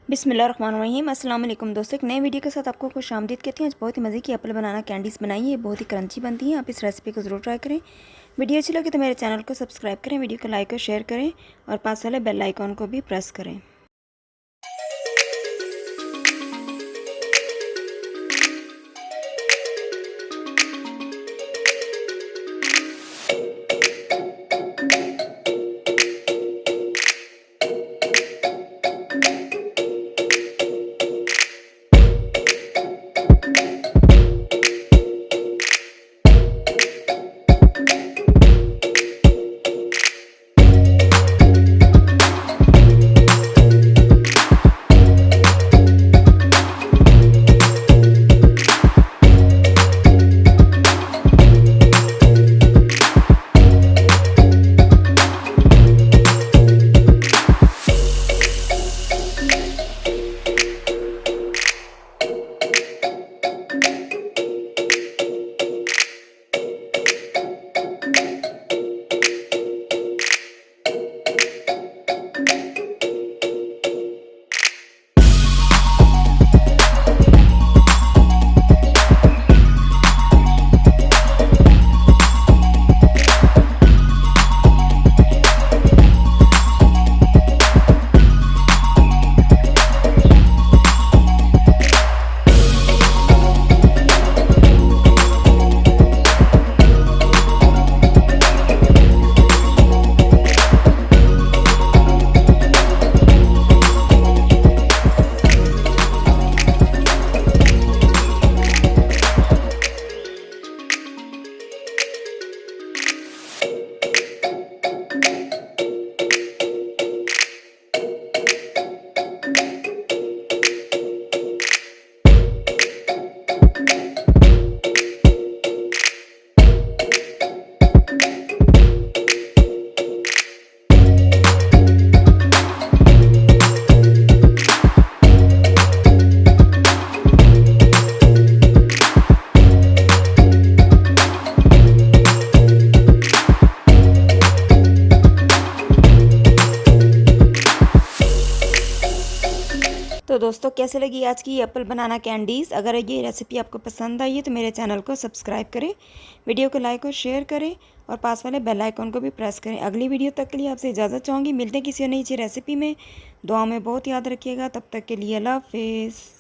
बिस्मिल्लाहिर्रहमानिर्रहीम। अस्सलाम वालेकुम दोस्तों, एक नए वीडियो के साथ आपको खुशामदीद कहती हैं। आज बहुत ही मज़े की एप्पल बनाना कैंडीज़ बनाई है। ये बहुत ही क्रंची बनती हैं। आप इस रेसिपी को ज़रूर ट्राई करें। वीडियो अच्छी लगे तो मेरे चैनल को सब्सक्राइब करें, वीडियो को लाइक और शेयर करें और पास वाले बेल आइकॉन को भी प्रेस करें। तो दोस्तों, कैसे लगी आज की एप्पल बनाना कैंडीज़? अगर ये रेसिपी आपको पसंद आई है तो मेरे चैनल को सब्सक्राइब करें, वीडियो को लाइक और शेयर करें और पास वाले बेल आइकॉन को भी प्रेस करें। अगली वीडियो तक के लिए आपसे इजाज़त चाहूँगी। मिलते हैं किसी नई रेसिपी में। दुआ में बहुत याद रखिएगा। तब तक के लिए अल्लाह हाफ़िज़।